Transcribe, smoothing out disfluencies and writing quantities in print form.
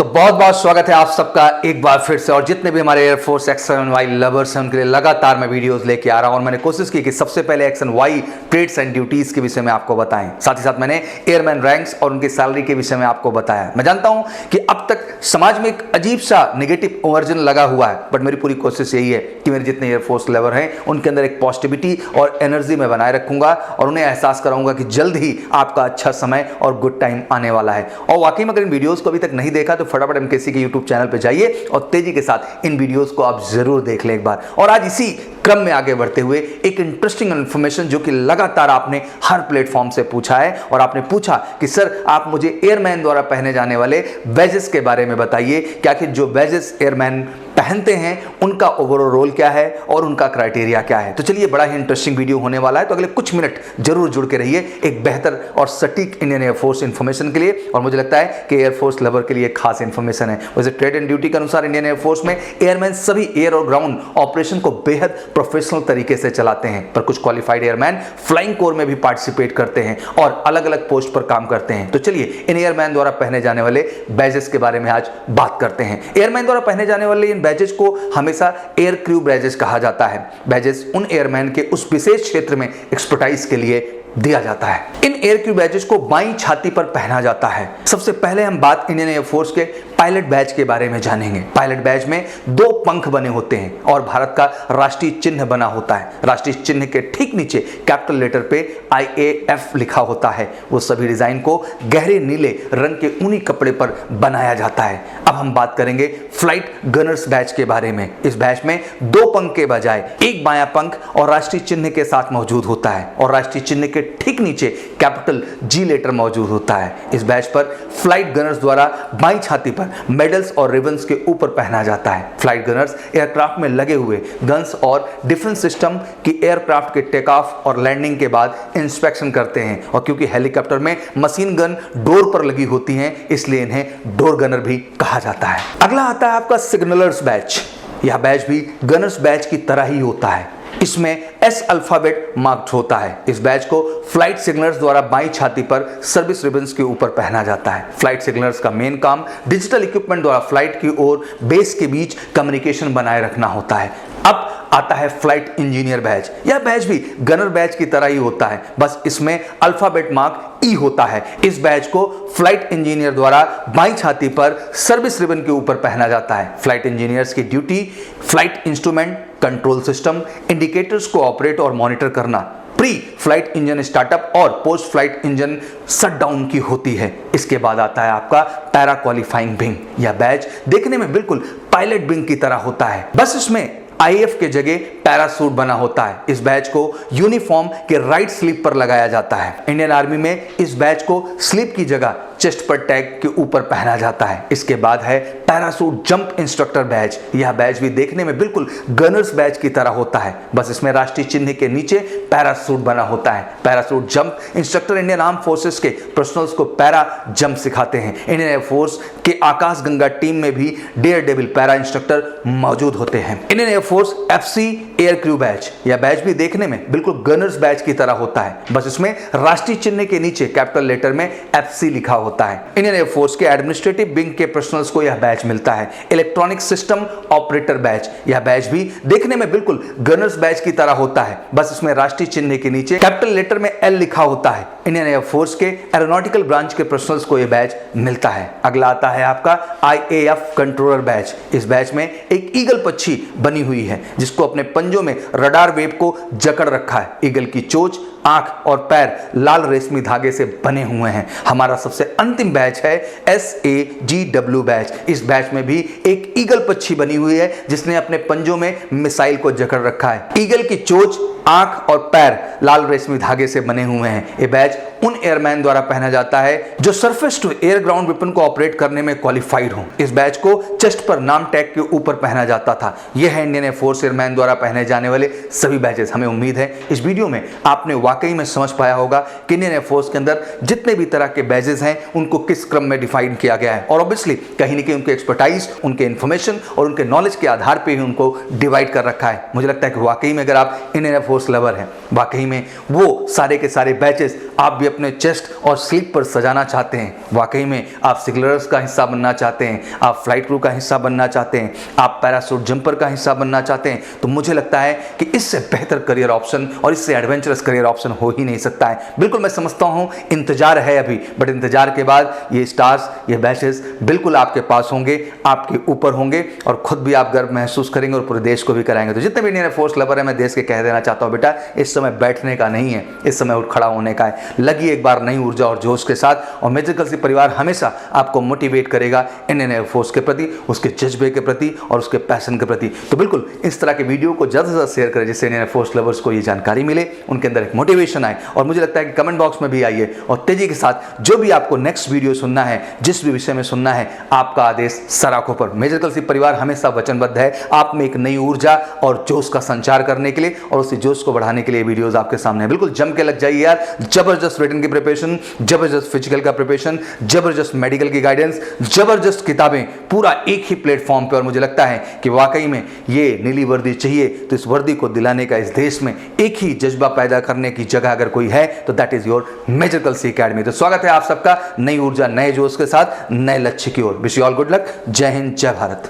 बहुत बहुत स्वागत है आप सबका एक बार फिर से। और जितने भी हमारे एयरफोर्स X7Y लवर्स हैं उनके लिए लगातार मैं वीडियोस लेके आ रहा हूं और मैंने कोशिश की कि सबसे पहले X7Y ट्रेड्स एंड ड्यूटीज के विषय में आपको बताएं, साथ ही साथ मैंने एयरमैन रैंक्स और उनकी सैलरी के विषय में आपको बताया। मैं जानता हूं कि अब तक समाज में एक अजीब सा नेगेटिव ओवर्जन लगा हुआ है, बट मेरी पूरी कोशिश यही है कि मेरे जितने एयरफोर्स लवर हैं उनके अंदर एक पॉजिटिविटी और एनर्जी में बनाए रखूंगा और उन्हें एहसास कराऊंगा कि जल्द ही आपका अच्छा समय और गुड टाइम आने वाला है। और वाकई में अगर इन वीडियोस को अभी तक नहीं देखा तो फटाफट एमकेसी के यूट्यूब चैनल पे जाइए और तेजी के साथ इन वीडियोस को आप जरूर देख लें एक बार। और आज इसी क्रम में आगे बढ़ते हुए एक इंटरेस्टिंग इंफॉर्मेशन जो कि लगातार आपने हर प्लेटफॉर्म से पूछा है और आपने पूछा कि सर आप मुझे एयरमैन द्वारा पहने जाने वाले बैजेस के बारे में बताइए, क्या कि जो बैजेस एयरमैन पहनते हैं उनका ओवरऑल रोल क्या है और उनका क्राइटेरिया क्या है। तो चलिए बड़ा ही इंटरेस्टिंग वीडियो होने वाला है, तो अगले कुछ मिनट जरूर जुड़ के रहिए एक बेहतर और सटीक इंडियन एयरफोर्स इंफॉर्मेशन के लिए। और मुझे लगता है कि एयरफोर्स लवर के लिए खास इंफॉर्मेशन है। वैसे ट्रेड एंड ड्यूटी के अनुसार इंडियन एयरफोर्स में एयरमैन सभी एयर और ग्राउंड ऑपरेशन को बेहद प्रोफेशनल तरीके से चलाते हैं, पर कुछ क्वालिफाइड एयरमैन फ्लाइंग कोर में भी पार्टिसिपेट करते हैं और अलग अलग पोस्ट पर काम करते हैं। तो चलिए इन एयरमैन द्वारा पहने जाने वाले बैजेस के बारे में आज बात करते हैं। एयरमैन द्वारा पहने जाने वाले इन बैजेस को हमेशा एयर क्रू बैजेस कहा जाता है। बैजेस उन एयरमैन के उस विशेष क्षेत्र में एक्सपर्टाइज के लिए दिया जाता है। इन एयर क्रू बैजेस को बाईं छाती पर पहना जाता है। सबसे पहले हम बात इंडियन एयरफोर्स के पायलट बैज के बारे में जानेंगे। पायलट बैज में दो पंख बने होते हैं और भारत का राष्ट्रीय चिन्ह बना होता है। राष्ट्रीय चिन्ह के ठीक नीचे कैपिटल लेटर पे IAF लिखा होता है। वो सभी डिजाइन को गहरे नीले रंग के ऊनी कपड़े पर बनाया जाता है। अब हम बात करेंगे फ्लाइट गनर्स बैच के बारे में। इस बैच में दो पंख के बजाय एक बायां पंख और राष्ट्रीय चिन्ह के साथ मौजूद होता है और राष्ट्रीय चिन्ह के ठीक नीचे कैपिटल G लेटर मौजूद होता है। इस बैच पर फ्लाइट गनर्स द्वारा बाईं छाती पर मेडल्स और रिबन्स के ऊपर पहना जाता है। फ्लाइट गनर्स एयरक्राफ्ट में लगे हुए गन्स और डिफेंस सिस्टम की एयरक्राफ्ट के टेक ऑफ और लैंडिंग के बाद इंस्पेक्शन करते हैं। और क्योंकि हेलीकॉप्टर में मशीन गन डोर पर लगी होती हैं इसलिए इन्हें डोर गनर भी कहा जाता है। अगला आता है आपका सिग्नलर्स बैच। यह बैच भी गनर्स बैच की तरह ही होता है। इसमें S अल्फाबेट मार्क्ड होता है। इस बैच को फ्लाइट सिग्नलर्स द्वारा बाईं छाती पर सर्विस रिबन्स के ऊपर पहना जाता है। फ्लाइट सिग्नलर्स का मेन काम डिजिटल इक्विपमेंट द्वारा फ्लाइट की और बेस के बीच कम्युनिकेशन बनाए रखना होता है। अब आता है फ्लाइट इंजीनियर बैच। यह बैच भी गनर बैच की तरह ही होता है, बस इसमें अल्फाबेट मार्क E होता है। इस बैच को फ्लाइट इंजीनियर द्वारा बाईं छाती पर सर्विस रिबन के ऊपर पहना जाता है। फ्लाइट इंजीनियर्स की duty flight instrument, control system, indicators को ऑपरेट और मॉनिटर करना, प्री फ्लाइट इंजन स्टार्टअप और पोस्ट फ्लाइट इंजन शटडाउन की होती है। इसके बाद आता है आपका पैरा क्वालिफाइंग विंग। यह बैच देखने में बिल्कुल पायलट विंग की तरह होता है, बस इसमें IAF के जगह पैरासूट बना होता है। इस बैच को यूनिफॉर्म के राइट स्लीप पर लगाया जाता है। इंडियन आर्मी में इस बैच को स्लीप की जगह चेस्ट पर टैग के ऊपर पहना जाता है। इसके बाद है पैरासूट जंप इंस्ट्रक्टर बैच। यह बैच भी देखने में बिल्कुल गनर्स बैच की तरह होता है, बस इसमें राष्ट्रीय चिन्ह के नीचे पैरासूट बना होता है। Parachute jump instructor Indian arm forces के पर्सनल्स को पैरा जंप सिखाते हैं। इंडियन एयरफोर्स के आकाश गंगा टीम में भी डेयर डेविल पैरा इंस्ट्रक्टर मौजूद होते हैं। Indian air force FC air crew batch. यह बैच भी देखने में बिल्कुल गनर्स बैच की तरह होता है, बस इसमें राष्ट्रीय चिन्ह के नीचे कैपिटल लेटर में FC लिखा होता है। इंडियन एयरफोर्स के एडमिनिस्ट्रेटिव विंग के पर्सनल्स को यह बैच मिलता है। Electronic system operator batch. यह बैच भी देखने में बिल्कुल गनर्स बैच की तरह होता है, बस इसमें राष्ट्रीय चिन्ह के नीचे कैपिटल लेटर में L लिखा होता है। इंडियन एयरफोर्स के एरोनॉटिकल ब्रांच के पर्सनल्स को यह बैच मिलता है। अगला आता है आपका IAF कंट्रोलर बैच। इस बैच में एक ईगल पक्षी बनी हुई है जिसको अपने पंजों में रडार वेव को जकड़ रखा है। ईगल की चोंच, आंख और पैर लाल रेशमी धागे से बने हुए हैं। हमारा सबसे अंतिम बैच है SAGW बैच। इस बैच में भी एक ईगल पक्षी बनी हुई है जिसने अपने पंजों में मिसाइल को जकड़ रखा है। ईगल की चोंच, आंख और पैर लाल रेशमी धागे से बने हुए हैं। ये बैच उन एयरमैन द्वारा पहना जाता है जो surface to air ground weapon को ऑपरेट करने में क्वालिफाइड हो। इस बैच को चेस्ट पर नाम टैग के ऊपर पहना जाता था। यह है इंडियन एयरफोर्स एयरमैन द्वारा पहने जाने वाले सभी बैचेस। हमें उम्मीद है इस वीडियो में आपने वाकई में समझ पाया होगा कि इंडियन एयरफोर्स के अंदर जितने भी तरह के बैचेस हैं उनको किस क्रम में डिफाइन किया गया है और ऑब्वियसली कहीं न कहीं उनके एक्सपर्टाइज, उनके इन्फॉर्मेशन और उनके नॉलेज के आधार पर ही उनको डिवाइड कर रखा है। मुझे लगता है कि वाकई में अगर आप इंडियन एयरफोर्स एयरफोर्स लवर हैं, वाकई में वो सारे के सारे बैचेस आप भी अपने चेस्ट और स्लीप पर सजाना चाहते हैं, वाकई में आप सिग्नलर्स का हिस्सा बनना चाहते हैं, आप फ्लाइट क्रू का हिस्सा बनना चाहते हैं, आप पैराशूट जंपर का हिस्सा बनना चाहते हैं, तो मुझे लगता है कि इससे बेहतर करियर ऑप्शन और इससे एडवेंचरस करियर ऑप्शन हो ही नहीं सकता है। बिल्कुल मैं समझता हूं इंतजार है अभी, बट इंतजार के बाद ये स्टार्स, ये बैचेस बिल्कुल आपके पास होंगे, आपके ऊपर होंगे और खुद भी आप गर्व महसूस करेंगे और पूरे देश को भी कराएंगे। तो जितने भी इंडियन एयरफोर्स लवर है, मैं देश के कह देना चाहता हूं, बेटा इस समय बैठने का नहीं है, इस समय उठ खड़ा होने का है। लगी एक बार नई ऊर्जा और जोश के साथ, और मेजर कलसी परिवार हमेशा आपको मोटिवेट करेगा इंडियन एयरफोर्स के प्रति, उसके जज्बे के प्रति और उसके पैशन के प्रति। तो बिल्कुल इस तरह के वीडियो को ज़्यादा से ज़्यादा शेयर करें, जिससे इंडियन एयरफोर्स लवर्स को ये जानकारी मिले, उनके अंदर एक मोटिवेशन आए। और मुझे लगता है कि कमेंट बॉक्स में भी आइए और तेजी के साथ जो भी आपको नेक्स्ट वीडियो सुनना है, जिस भी विषय में सुनना है, आपका आदेश सराखों पर। मेजर कलसी परिवार हमेशा वचनबद्ध है आप में एक नई ऊर्जा और जोश का संचार करने के लिए, और उसी जोश को बढ़ाने के लिए वीडियोस आपके सामने है। बिल्कुल जम के लग जाइए यार, जबरदस्त रिटन की प्रिपरेशन, जबरदस्त फिजिकल का प्रिपरेशन, जबरदस्त मेडिकल की गाइडेंस, जबरदस्त किताबें, पूरा एक ही प्लेटफॉर्म पे। और मुझे लगता है कि वाकई में ये नीली वर्दी चाहिए, तो इस वर्दी को दिलाने का इस देश में एक ही जज्बा पैदा करने की जगह अगर कोई है तो that is your major Kalsi academy. तो स्वागत है आप सबका नई ऊर्जा, नए जोश के साथ, नए लक्ष्य की ओर। Wish you all good luck. जय हिंद, जय भारत।